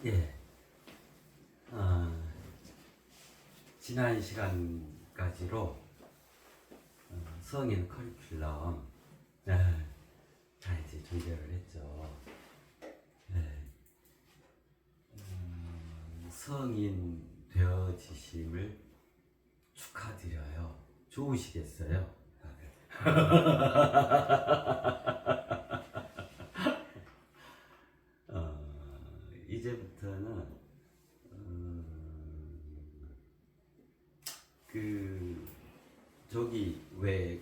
예, 어, 지난 시간까지로 성인 커리큘럼 다 이제 종결을 했죠. 예, 성인 되어지심을 축하드려요. 좋으시겠어요? 이제부터는 저기 왜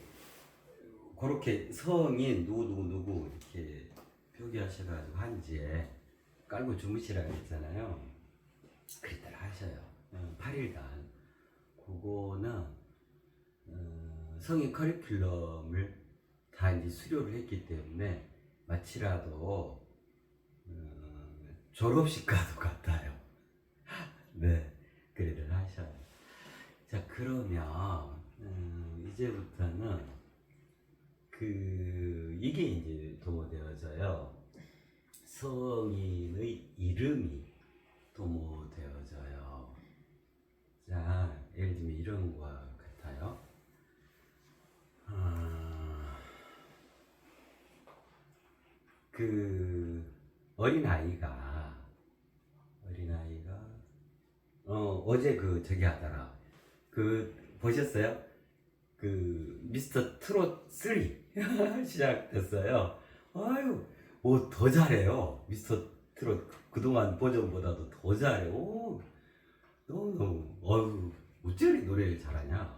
그렇게 성인 누구 이렇게 표기하셔가지고 한지에 깔고 주무시라고 했잖아요. 그랬다 하셔요. 8일간 그거는 성인 커리큘럼을 다 이제 수료를 했기 때문에 마치라도 졸업식과도 같아요. 네, 그래를 하셔요. 자, 그러면 이제부터는 이게 이제 도모되어져요. 성인의 이름이 도모되어져요. 자, 예를 들면 이런 것 같아요. 어린아이가 어제 저기 하더라. 보셨어요? 미스터 트롯 3 시작됐어요. 아유, 뭐 더 잘해요. 미스터 트롯 그동안 버전보다도 더 잘해. 오, 너무 어찌 노래를 잘하냐.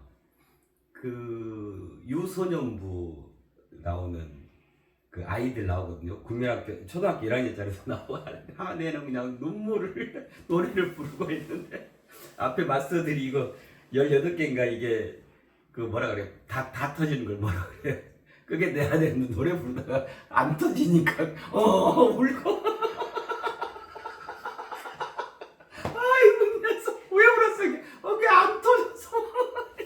유소년부 나오는 아이들 나오거든요. 국민학교 초등학교 1학년짜리도 나오고 하네는 그냥 노래를 부르고 있는데 앞에 마스터들이 이거 18개인가 이게 뭐라 그래 다 터지는 걸 뭐라 그래. 그게 내 안에 노래 부르다가 안 터지니까 울고 아이고 녀석 왜 울었어. 이게 안 터져서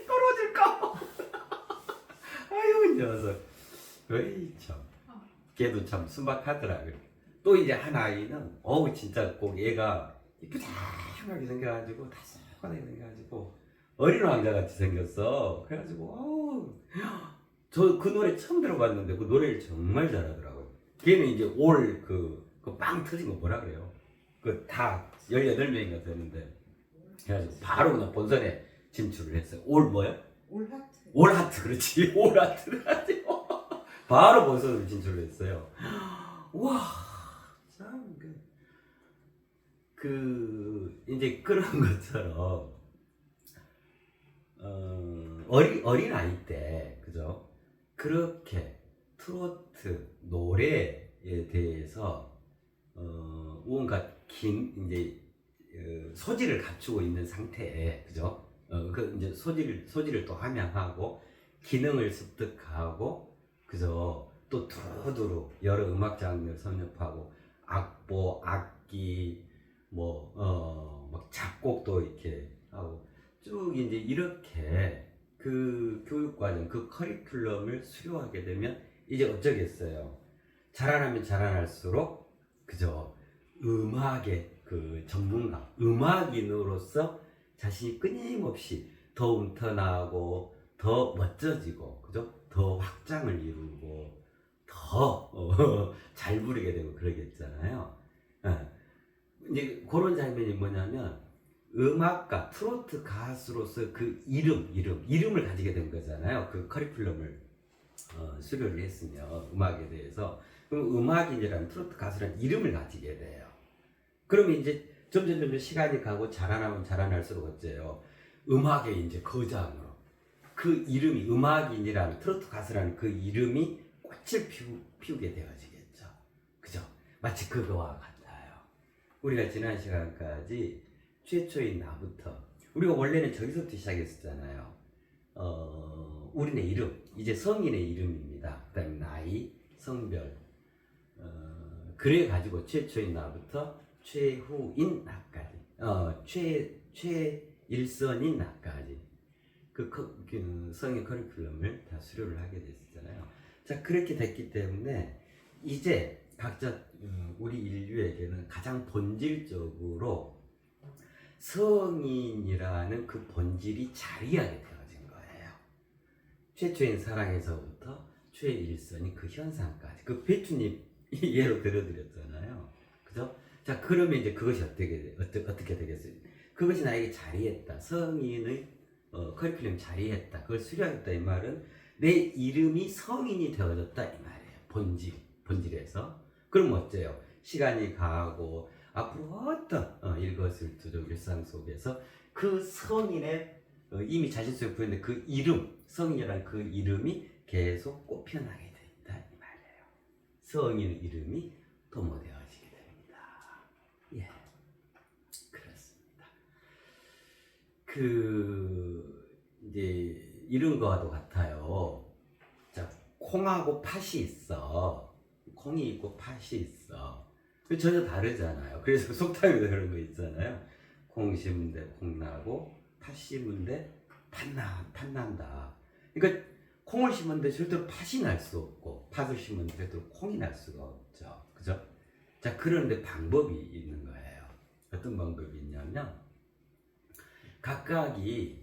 떨어질까. 아이고 녀석. 에이 참. 걔도 참 순박하더라. 또 이제 한 아이는 진짜 꼭 얘가 이쁘장하게 생겨가지고 다소하게 생겨가지고 어린 왕자같이 생겼어. 그래가지고 저 그 노래 처음 들어봤는데 그 노래를 정말 잘하더라고요. 걔는 이제 빵 터진 거 뭐라 그래요? 다 18명인가 되는데 그래가지고 바로 그냥 본선에 진출을 했어요. 뭐야? 올하트. 올하트. 그렇지. 올하트를 가지고 바로 본선으로 진출을 했어요. 와, 참 이제 그런 것처럼 어린 아이 때 그죠? 그렇게 트로트 노래에 대해서 온갖 이제 소질을 갖추고 있는 상태에 그죠? 이제 소질을 또 함양하고 기능을 습득하고 그죠? 또 두루두루 여러 음악 장르를 섭렵하고 악보, 악기, 막 작곡도 이렇게 하고 쭉 이제 이렇게 교육과정, 커리큘럼을 수료하게 되면 이제 어쩌겠어요. 자라나면 자라날수록 그죠? 음악의 전문가, 음악인으로서 자신이 끊임없이 더 움터나고 더 멋져지고 그죠? 더 확장을 이루고 더 잘 부르게 되고 그러겠잖아요. 이제 그런 장면이 뭐냐면 음악가, 트로트 가수로서 이름을 가지게 된 거잖아요. 커리큘럼을 수료를 했으면 음악에 대해서 그럼 음악인이라는 트로트 가수라는 이름을 가지게 돼요. 그러면 이제 점점 시간이 가고 자라나면 자라날수록 어째요? 음악의 이제 거장으로 이름이 음악인이라는 트로트 가수라는 이름이 꽃을 피우게 되어지겠죠. 그죠? 마치 그거와 같아요. 우리가 지난 시간까지 최초인 나부터 우리가 원래는 저기서부터 시작했었잖아요. 우리네 이름, 이제 성인의 이름입니다. 그 다음에 나이, 성별 그래가지고 최초인 나부터 최후인 나까지 최일선인 나까지 성인 커리큘럼을 다 수료를 하게 됐었잖아요. 자, 그렇게 됐기 때문에 이제 각자 우리 인류에게는 가장 본질적으로 성인이라는 그 본질이 자리하게 되어진 거예요. 최초인 사랑에서부터 최일선인 그 현상까지. 그 배추잎 예로 들어드렸잖아요. 그죠? 자, 그러면 이제 그것이 어떻게 되겠어요? 그것이 나에게 자리했다. 성인의 커리큘럼 자리했다. 그걸 수료했다. 이 말은 내 이름이 성인이 되어졌다. 이 말이에요. 본질에서. 그럼 어째요? 시간이 가고 앞으로 어떤 일거수일투족 일상 속에서 그 성인의 이미 자신 속에 부여있는 그 이름, 성인이라는 그 이름이 계속 꽃피어나게 된다. 이 말이에요. 성인의 이름이 도모되어지게 됩니다. 예, 그렇습니다. 이제 이런 거와도 같아요. 자, 콩하고 팥이 있어. 콩이 있고 팥이 있어. 전혀 다르잖아요. 그래서 속담에도 그런 거 있잖아요. 콩 심은데 콩 나고 팥 심은데 팥 난다. 그러니까 콩을 심은데 절대로 팥이 날 수 없고 팥을 심은데 절대로 콩이 날 수가 없죠. 그죠? 자, 그런데 방법이 있는 거예요. 어떤 방법이 있냐면 각각이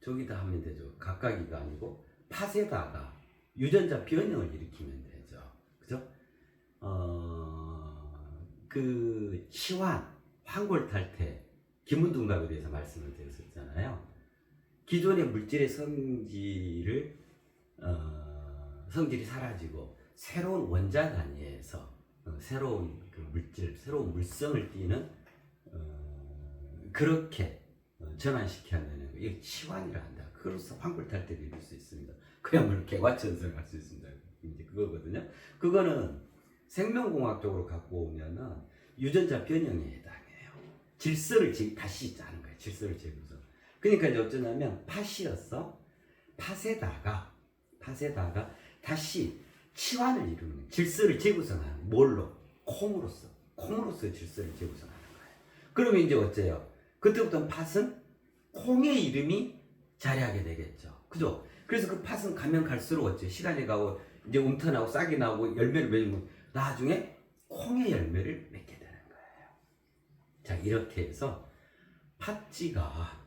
저기다 하면 되죠. 각각이가 아니고 팥에다가 유전자 변형을 일으키면 되죠. 그죠? 그 치환, 황골탈퇴, 기문둔갑에 대해서 말씀을 드렸었잖아요. 기존의 물질의 성질이 사라지고 새로운 원자 단위에서 새로운 그 물질, 새로운 물성을 띠는 그렇게 전환시켜내는 거. 이게 치환이라 한다. 그로서 황골탈퇴를 이룰 수 있습니다. 그야말로 개과천선을 할 수 있습니다. 이제 그거거든요. 그거는 생명공학적으로 갖고 오면은 유전자 변형에 해당해요. 질서를 다시 짜는 거예요. 질서를 재구성. 그러니까 이제 어쩌냐면 팥이었어. 팥에다가 다시 치환을 이루는 거예요. 질서를 재구성하는. 뭘로? 콩으로서 질서를 재구성하는 거예요. 그러면 이제 어째요? 그때부터 팥은 콩의 이름이 자리하게 되겠죠. 그죠? 그래서 그 팥은 가면 갈수록 어째 시간이 가고 이제 움터나고 싹이 나고 열매를 맺으면 나중에 콩의 열매를 맺게 되는 거예요. 자, 이렇게 해서 팥지가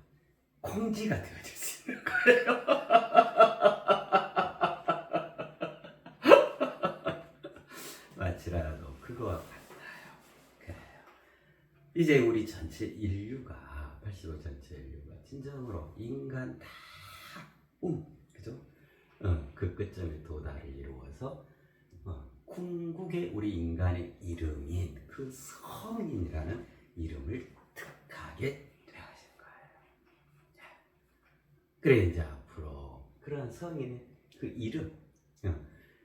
콩지가 되어질 수 있는 거예요. 마치라도 그거와 같아요. 그래요. 이제 우리 전체 인류가 85 전체 인류가 진정으로 인간 다 그죠? 그 끝점에 도달을 이루어서 궁극의 우리 인간의 이름인 그 성인이라는 이름을 득하게 되어진 거예요. 그래 이제 앞으로 그런 성인의 그 이름,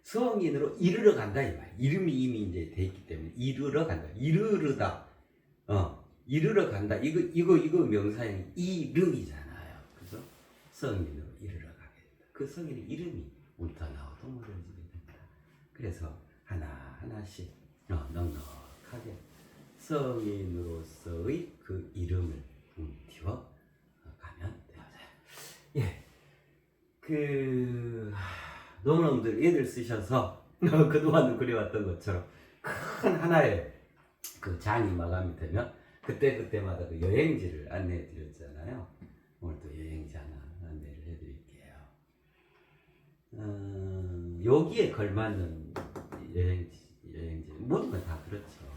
성인으로 이르러 간다 이 말. 이름이 이미 이제 돼 있기 때문에 이르러 간다. 이르르다. 이르러 간다. 이거 명사형이 이름이잖아요. 그죠? 성인으로 이르러 가게 된다. 그 성인의 이름이 운터나고 도모되어지게 된다. 그래서 하나씩 넉넉하게 성인으로서의 그 이름을 띄워 가면 되어져요. 예, 너무너무들 애들 쓰셔서 그동안은 그래왔던 것처럼 큰 하나의 그 장이 마감이 되면 그때마다 그 여행지를 안내해 드렸잖아요. 오늘 또 여행지 하나 안내를 해 드릴게요. 여기에 걸맞는 여행지 모든 건 다 그렇죠.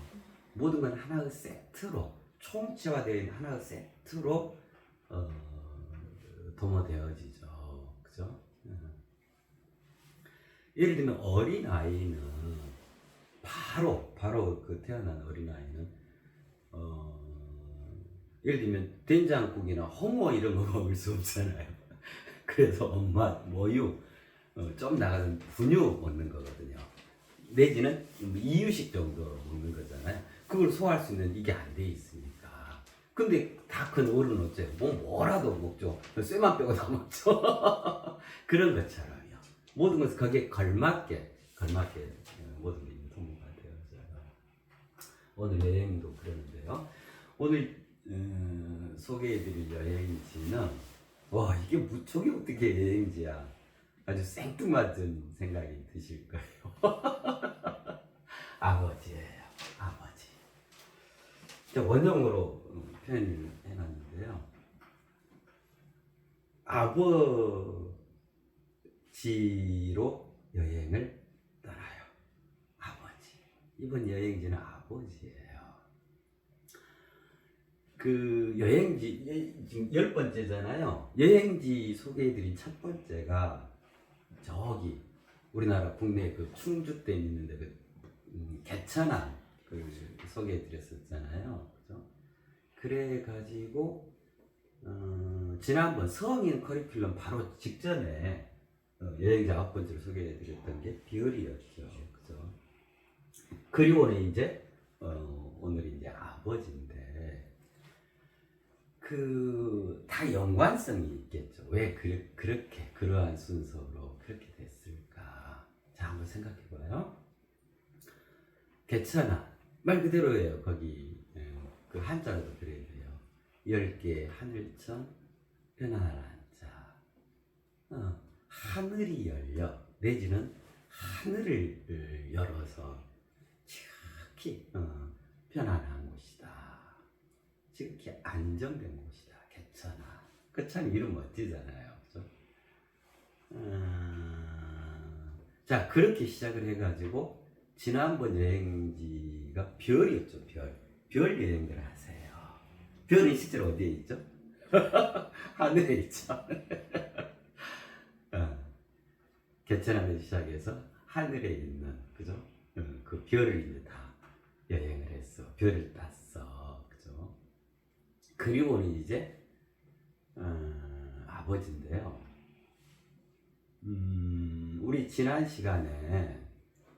모든 건 하나의 세트로 총체화되어 있는 하나의 세트로 도모되어지죠. 그죠? 예를 들면 어린아이는 바로 그 태어난 어린아이는 예를 들면 된장국이나 홍어 이런 거 먹을 수 없잖아요. 그래서 엄마 모유 좀 나가면 분유 먹는 거거든요. 내지는 이유식 정도로 먹는 거잖아요. 그걸 소화할 수 있는 이게 안 돼 있으니까. 근데 다 큰 어른은 어째요? 뭐라도 먹죠. 쇠만 빼고 다 먹죠. 그런 것처럼요. 모든 것은 거기에 걸맞게 모든 게 도모가 되어져요. 오늘 여행도 그러는데요. 오늘 소개해드릴 여행지는 이게 무척이 어떻게 여행지야. 아주 생뚱맞은 생각이 드실 거예요. 아버지예요. 아버지. 원형으로 표현을 해놨는데요. 아버지로 여행을 떠나요. 아버지. 이번 여행지는 아버지예요. 그 여행지 지금 10번째잖아요. 여행지 소개해드린 첫 번째가 저기 우리나라 국내 그 충주댐 있는데 그 개천안 그 소개해드렸었잖아요. 그죠? 그래가지고 지난번 성인 커리큘럼 바로 직전에 여행지 9번째로 소개해드렸던 게 비을이었죠. 그죠? 그리고는 이제 오늘 이제 아버지인데 다 연관성이 있겠죠. 왜 그렇게 그러한 순서로 그렇게 됐을까? 자, 한번 생각해봐요. 개천아 말 그대로예요. 거기 그 한자로도 그래야 돼요. 10개 하늘천 편안한 자. 하늘이 열려 내지는 하늘을 열어서 지극히 편안한 곳이다. 지극히 안정된 곳이다. 개천아. 그 참 이름 멋지잖아요. 그죠? 자, 그렇게 시작을 해가지고 지난번 여행지가 별이었죠. 별 여행들 하세요. 별이 실제로 어디에 있죠? 하늘에 있죠. 개천안에서 시작해서 하늘에 있는, 그죠? 그 별을 이제 다 여행을 했어. 별을 땄어. 그죠? 그리고는 이제 아버지인데요. 우리 지난 시간에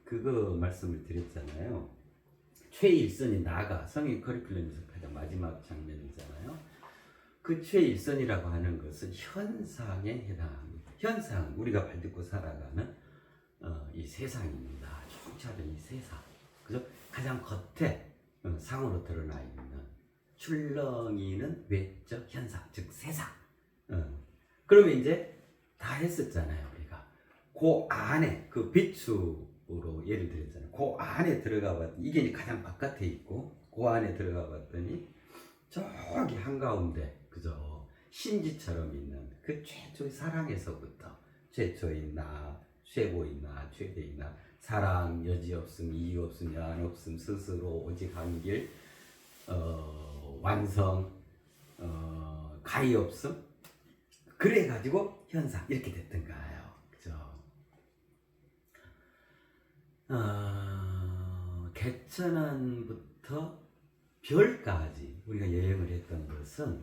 그거 말씀을 드렸잖아요. 최일선이 나가 성인 커리큘럼에서 가장 마지막 장면이잖아요. 그 최일선이라고 하는 것은 현상에 해당합니다. 현상, 우리가 발딛고 살아가는 이 세상입니다. 총체적인 이 세상, 그죠? 가장 겉에 상으로 드러나 있는 출렁이는 외적 현상, 즉 세상. 그러면 이제 다 했었잖아요. 우리가 그 안에 그 비추로 예를 들었잖아요. 그 안에 들어가 봤더니 이게 이제 가장 바깥에 있고 그 안에 들어가 봤더니 저기 한가운데, 그죠? 신지처럼 있는 그 최초의 사랑에서부터 최초의 나, 최고의 나, 최대의 나, 사랑, 여지 없음, 이유 없음, 여한 없음, 스스로 오직 한 길, 완성, 가히 없음. 그래가지고 현상 이렇게 됐던 거예요. 그죠? 개천안부터 별까지 우리가 여행을 했던 것은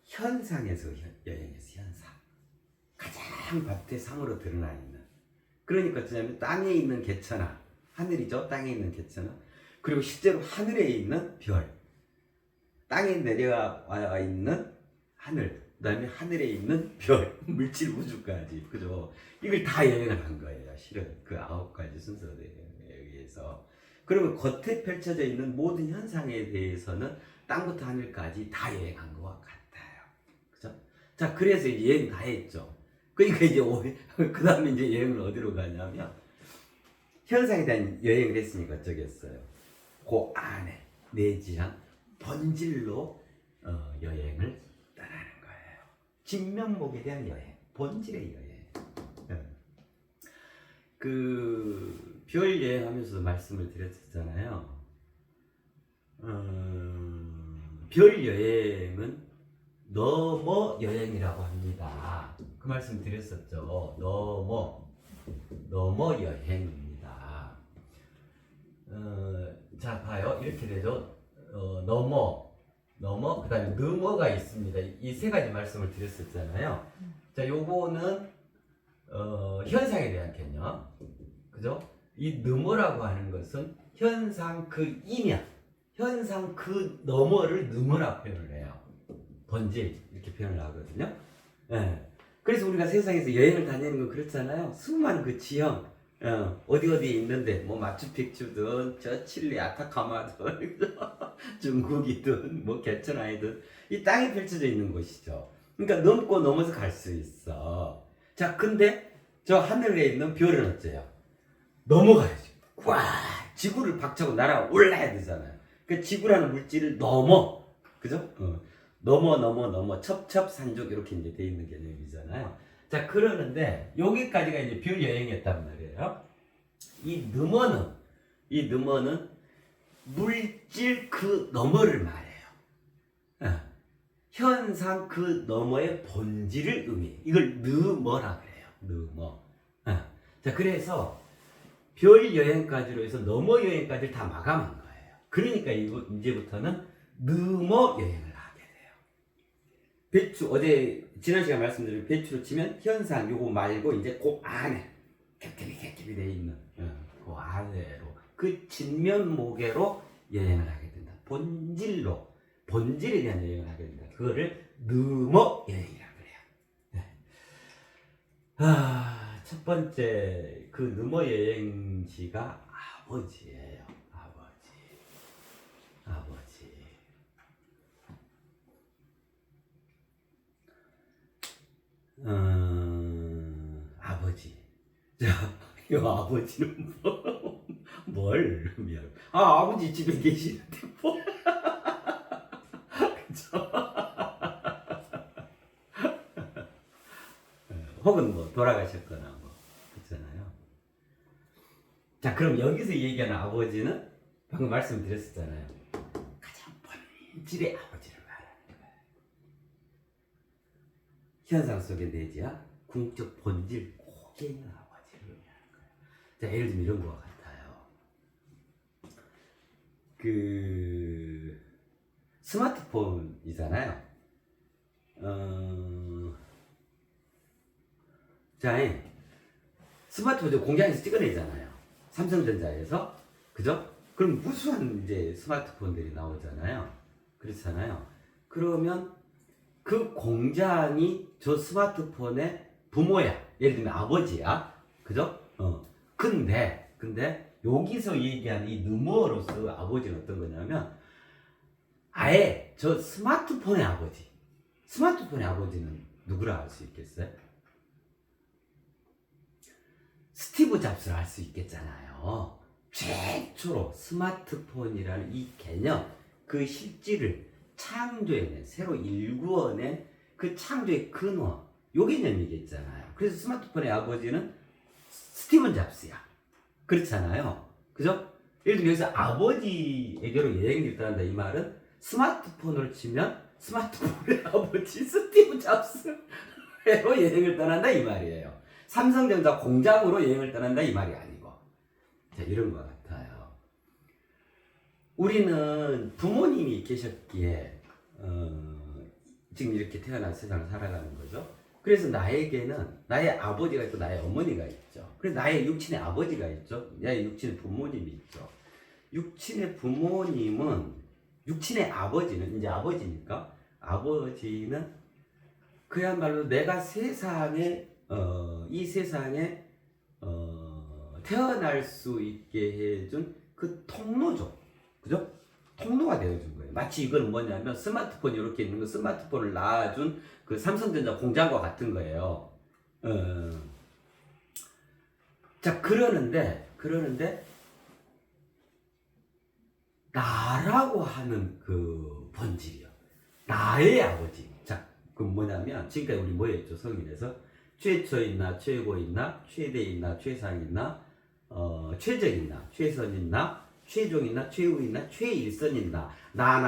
현상에서 여행했어요. 현상. 가장 밭에 상으로 드러나 있는. 그러니까 어쩌냐면 땅에 있는 개천안, 하늘이죠. 땅에 있는 개천안. 그리고 실제로 하늘에 있는 별. 땅에 내려와 있는 하늘. 그 다음에 하늘에 있는 별. 물질 우주까지. 그죠? 이걸 다 여행을 한 거예요. 실은 그 9가지 순서에 의해서. 그러면 겉에 펼쳐져 있는 모든 현상에 대해서는 땅부터 하늘까지 다 여행한 것과 같아요. 그죠? 자, 그래서 이제 여행 다 했죠. 그러니까 이제 그 다음에 이제 여행을 어디로 가냐면 현상에 대한 여행을 했으니까 어쩌겠어요. 그 안에 내지랑 본질로 여행을 떠나는 거예요. 진면목에 대한 여행, 본질의 여행. 그 별 여행하면서도 말씀을 드렸잖아요. 별 여행은 너머 여행이라고 합니다. 그 말씀 드렸었죠. 너머 여행입니다. 자, 봐요. 이렇게 되죠. 너머, 그 다음에 너머가 있습니다. 이 세 가지 말씀을 드렸었잖아요. 자, 요거는 현상에 대한 개념. 그죠? 이 너머라고 하는 것은 현상 그 이면, 현상 그 너머를 너머라 표현을 해요. 본질 이렇게 표현을 하거든요. 네. 그래서 우리가 세상에서 여행을 다니는 건 그렇잖아요. 수많은 그 지형, 어디에 있는데 뭐 마추픽추든 저 칠리 아타카마든 중국이든 뭐 개천안이든 이 땅에 펼쳐져 있는 곳이죠. 그러니까 넘고 넘어서 갈 수 있어. 자, 근데 저 하늘에 있는 별은 어째요? 넘어가야지. 와, 지구를 박차고 날아올라야 되잖아요. 그 지구라는 물질을 넘어, 그죠? 넘어 첩첩산중 이렇게 이제 돼 있는 개념이잖아요. 자, 그러는데 여기까지가 이제 별 여행이었단 말이에요. 이 너머는 물질 그 너머를 말해요. 현상 그 너머의 본질을 의미해요. 이걸 너머라 그래요. 너머. 자, 그래서 별 여행까지로 해서 너머 여행까지를 다 마감한 거예요. 그러니까 이제부터는 너머 여행을 하게 돼요. 배추, 어제 지난 시간 말씀드린 배추로 치면 현상 요거 말고 이제 그 안에 겹겹이 돼 있는 그 안으로 그 진면목외로 여행을 하게 된다. 본질에 대한 여행을 하게 된다. 그거를 너머 여행이라고 그래요. 네. 첫 번째 그 너머 여행지가 아버지예요. 아버지. 아버지. 자, 이 아버지는 뭘 의미하고? 아버지 집에 계시는데 뭐? 그죠? 혹은 뭐 돌아가셨거나 뭐 그렇잖아요. 자, 그럼 여기서 얘기하는 아버지는 방금 말씀드렸었잖아요. 가장 본질의 아버지를 말하는 거예요. 현상 속에 내지야 궁적 본질 꼭에 있는 아버지를 의미하는 거예요. 자, 예를 들면 이런 것 같아요. 그 스마트폰이잖아요. 자, 스마트폰 공장에서 찍어내잖아요. 삼성전자에서. 그죠? 그럼 무수한 이제 스마트폰들이 나오잖아요. 그렇잖아요. 그러면 그 공장이 저 스마트폰의 부모야. 예를 들면 아버지야. 그죠? 근데 여기서 얘기하는 이 너머로서 아버지는 어떤 거냐면 아예 저 스마트폰의 아버지는 누구라 할 수 있겠어요? 스티브 잡스를 알 수 있겠잖아요. 최초로 스마트폰이라는 이 개념, 그 실질을 창조해낸, 새로 일구어낸 그 창조의 근원, 요 개념이겠잖아요. 그래서 스마트폰의 아버지는 스티븐 잡스야. 그렇잖아요. 그죠? 예를 들면 여기서 아버지에게로 여행을 떠난다 이 말은 스마트폰으로 치면 스마트폰의 아버지 스티브 잡스로 여행을 떠난다 이 말이에요. 삼성전자 공장으로 여행을 떠난다 이 말이 아니고. 자, 이런 것 같아요. 우리는 부모님이 계셨기에 지금 이렇게 태어나서 세상을 살아가는 거죠. 그래서 나에게는 나의 아버지가 있고 나의 어머니가 있죠. 그래서 나의 육친의 아버지가 있죠. 나의 육친의 부모님이 있죠. 육친의 부모님은 육친의 아버지는 이제 아버지니까 아버지는 그야말로 내가 세상에 이 세상에 태어날 수 있게 해준 그 통로죠. 그죠? 통로가 되어준 거예요. 마치 이건 뭐냐면 스마트폰이 이렇게 있는 거 스마트폰을 낳아준 그 삼성전자 공장과 같은 거예요. 자, 그러는데 나라고 하는 그 본질이요. 나의 아버지. 자, 그럼 뭐냐면 지금까지 우리 뭐 했죠? 성인에서 최초 있나, 최고 있나, 최대 있나, 최상 있나, 최적 있나, 최선 있나, 최종 있나, 최후 있나, 최일선 있나, 나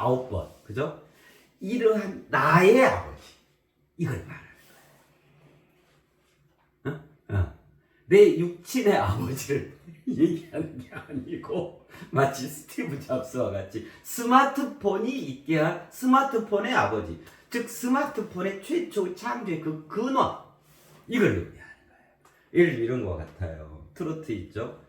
9번. 그죠? 이러한 나의 아버지. 이걸 말하는 거예요. 내 육친의 아버지를 얘기하는 게 아니고 마치 스티브 잡스와 같이 스마트폰이 있게 한 스마트폰의 아버지, 즉 스마트폰의 최초 창조의 그 근원, 이걸 의미하는 거예요. 예를 들면 이런 것 같아요. 트로트 있죠?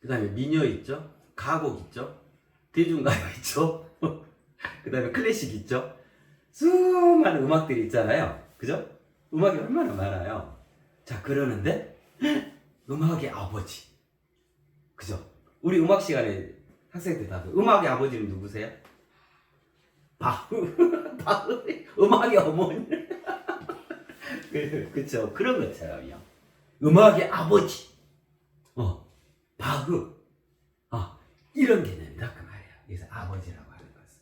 그 다음에 민요 있죠? 가곡 있죠? 대중가요 있죠? 그 다음에 클래식 있죠? 수많은 음악들이 있잖아요. 그죠? 음악이 얼마나 많아요. 자, 그러는데 음악의 아버지. 그죠? 우리 음악 시간에 학생들 다 음악의 아버지는 누구세요? 바흐. 음악의 어머니. 그쵸. 그런 것처럼요. 음악의 아버지. 바흐. 이런 개념이다. 그 말이에요. 그래서 아버지라고 하는 것은.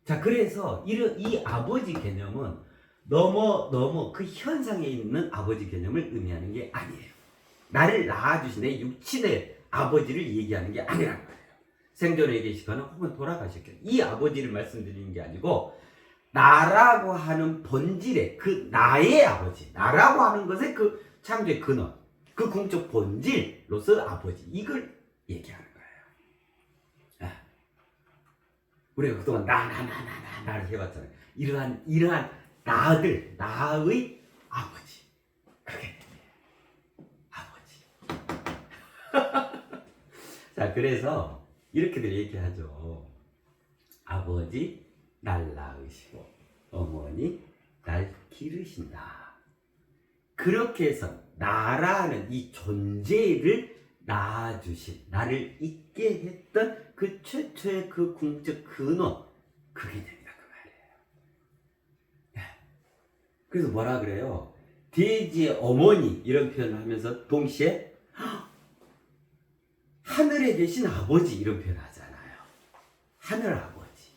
자, 그래서 이 아버지 개념은 너무 그 현상에 있는 아버지 개념을 의미하는 게 아니에요. 나를 낳아주신 내 육친의 아버지를 얘기하는 게 아니란 말이에요. 생존에 계시거나 혹은 돌아가셨거나 이 아버지를 말씀드리는 게 아니고 나라고 하는 본질의 그 나의 아버지, 나라고 하는 것의 그 창조의 근원, 그 궁적 본질로서 아버지, 이걸 얘기하는 거예요. 우리가 그동안 나를 해봤잖아요. 이러한 나의 아버지. 그게 아버지. 자, 그래서 이렇게들 얘기하죠. 아버지 날 낳으시고 어머니 날 기르신다. 그렇게 해서 나라는 이 존재를 낳아주신, 나를 있게 했던 그 최초의 그 궁적 근원, 그게 됩니다. 그 말이에요. 그래서 뭐라 그래요? 돼지의 어머니 이런 표현을 하면서 동시에 하늘에 계신 아버지 이런 표현을 하잖아요. 하늘 아버지.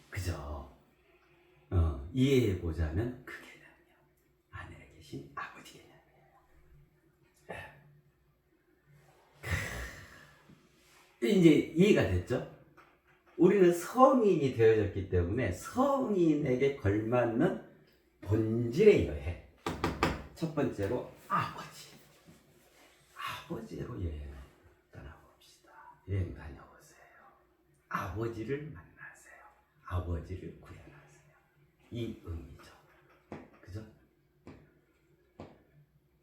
그죠? 이해해보자면 그 개념이에요. 하늘에 계신 아버지 개념이에요. 이제 이해가 됐죠? 우리는 성인이 되어졌기 때문에 성인에게 걸맞는 본질의 여행. 첫 번째로 아버지. 아버지로 여행을 떠나봅시다. 여행 다녀보세요. 아버지를 만나세요. 아버지를 구현하세요. 이 의미죠. 그죠?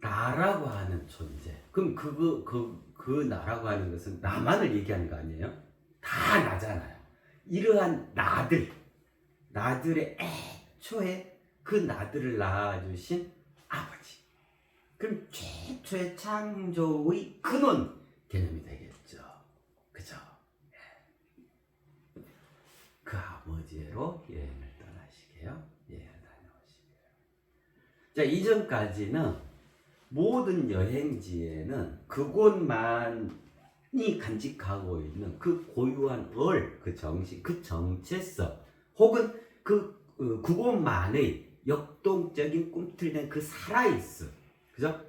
나라고 하는 존재. 그럼 그 나라고 하는 것은 나만을 얘기하는 거 아니에요? 다 나잖아요. 이러한 나들의 애초에 그 나들을 낳아주신 아버지. 그럼 최초의 창조의 근원 개념이 되겠죠. 그죠? 그 아버지로 여행을 떠나시게요. 여행을 다녀오시게요. 자, 이전까지는 모든 여행지에는 그곳만이 간직하고 있는 그 고유한 그 정신, 그 정체성, 혹은 그곳만의 역동적인 꿈틀댄 그 살아있음, 그죠?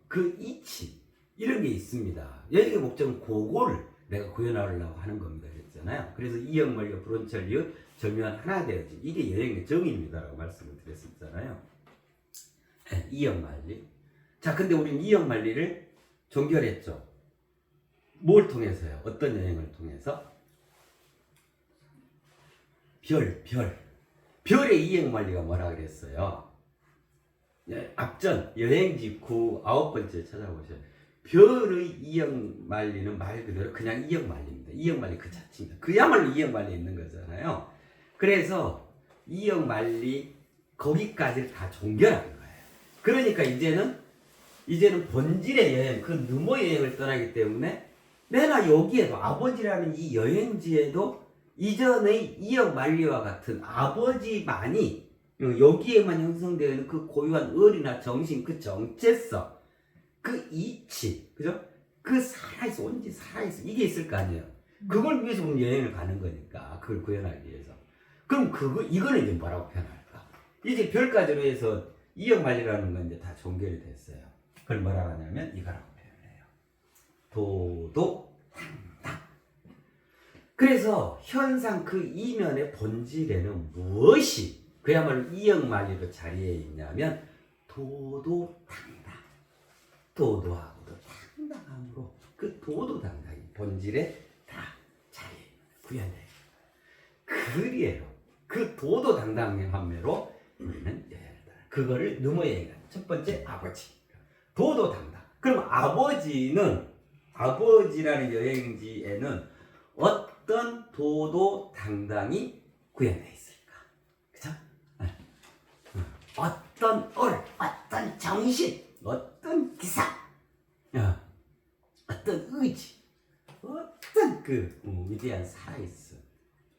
그 이치, 이런 게 있습니다. 여행의 목적은 그거를 내가 구현하려고 하는 겁니다. 그랬잖아요. 그래서 이영만리와 불원천리의 절묘한 하나 되어지. 이게 여행의 정의입니다라고 말씀을 드렸었잖아요. 이영만리. 자, 근데 우리는 이영만리를 종결했죠. 뭘 통해서요? 어떤 여행을 통해서? 별의 이영만리가 뭐라 그랬어요? 앞전 여행지 9번째 찾아보세요. 별의 이영만리는 말 그대로 그냥 이영만리입니다. 이영만리 그 자체입니다. 그야말로 이영만리에 있는 거잖아요. 그래서 이영만리 거기까지를 다 종결한 거예요. 그러니까 이제는 본질의 여행, 그 너머 여행을 떠나기 때문에 내가 여기에도 아버지라는 이 여행지에도 이전의 이영만리와 같은 아버지만이 여기에만 형성되어 있는 그 고유한 의리나 정신, 그 정체성, 그 이치, 그죠? 그 살아있어, 온전히 살아있어. 이게 있을 거 아니에요. 그걸 위해서 우리 여행을 가는 거니까. 그걸 구현하기 위해서. 그럼 이거는 이제 뭐라고 표현할까? 이제 별까지로 해서 이영만리라는 건 이제 다 종결이 됐어요. 그걸 뭐라고 하냐면 이거라고 표현해요. 도도당당. 그래서 현상 그 이면의 본질에는 무엇이 그야말로 이영만리로 자리에 있냐면 도도당당. 도도하고도 당당함으로 그 도도당당이 본질에 다 자리에 구현되어 있는 그리에요. 그 도도당당함으로 우리는 여행을 따라. 그거를 넘어야 해요. 첫 번째 아버지. 도도당당. 그럼 아버지라는 여행지에는 어떤 도도당당이 구현되어 있을까? 그죠? 어떤 어떤 정신, 어떤 기사, 어떤 의지, 어떤 그 위대한 살아있음,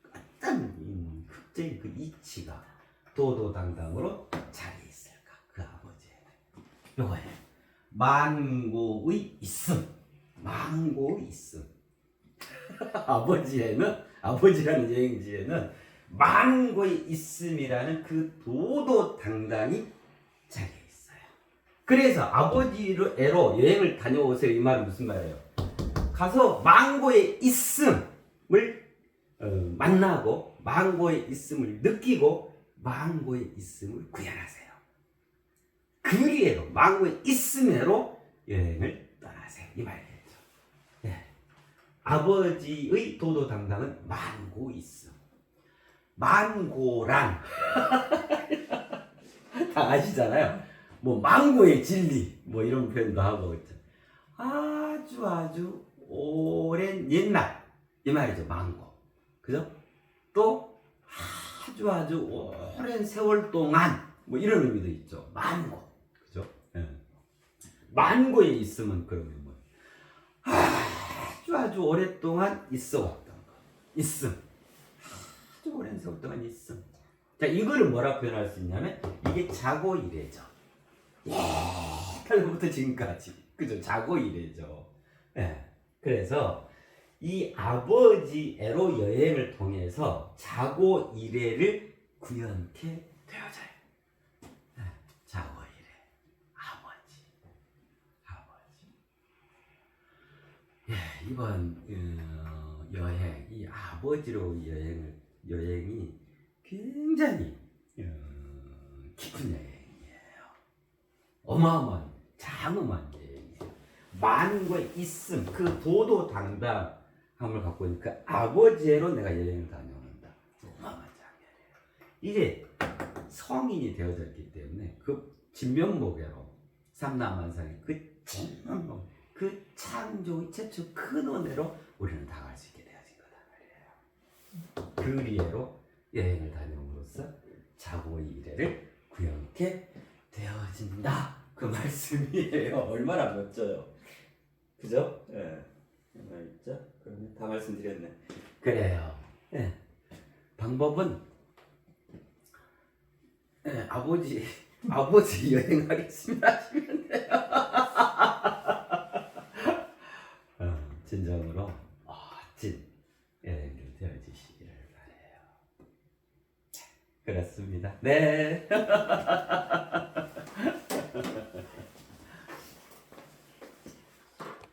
어떤 특징 그 이치가 도도당당으로 자리에 있을까? 그 아버지에는 요거예요. 만고의 있음. 만고의 있음. 아버지라는 여행지에는 만고의 있음이라는 그 도도당당이 자리에 있어요. 그래서 아버지로 애로 여행을 다녀오세요. 이 말은 무슨 말이에요? 가서 망고의 있음을 만나고 망고의 있음을 느끼고 망고의 있음을 구현하세요. 그리에로 망고의 있음으로 여행을 떠나세요. 이 말이죠. 예. 아버지의 도도당당은 망고 있음. 망고란 다 아시잖아요. 뭐 망고의 진리 뭐 이런 표현도 하고 있죠. 아주 오랜 옛날 이 말이죠. 망고. 그죠? 또 아주 오랜 세월 동안 뭐 이런 의미도 있죠. 망고. 그죠? 예. 망고에 있으면 그러면 뭐 아주 오랫동안 있어 왔던 거. 있음. 아주 오랜 세월 동안 있음. 자, 이거를 뭐라 표현할 수 있냐면 이게 자고 이래죠. 옛날부터 지금까지. 그죠? 자고 이래죠. 예. 그래서 이 아버지애로 여행을 통해서 자고 이래를 구현케 되어져요. 예. 자고 이래. 아버지. 예, 이번 여행, 이 아버지로 여행이 굉장히 깊은 여행이에요. 어마어마한 장엄한 여행이에요. 만고의 있음, 그 도도당당함을 갖고 있는 그 아버지로 내가 여행을 다녀온다. 어마어마한 장면이에요. 이제 성인이 되어졌기 때문에 그 진면목으로 삼라만상의 그 진면목, 그 창조의 최초 근원으로 우리는 다가갈 수 있게 되어진 거다 말이에요. 그리에로 여행을 다녀옴으로써 자고의 이래를 구현케 되어진다. 그 말씀이에요. 얼마나 멋져요. 그죠? 예. 얼마나 있죠? 그러면 다 말씀드렸네. 그래요. 예. 방법은 아버지 여행하겠습니다 하시면 돼요. 진정으로 멋진 여행이 되어주시기를 바라요. 그렇습니다. 네.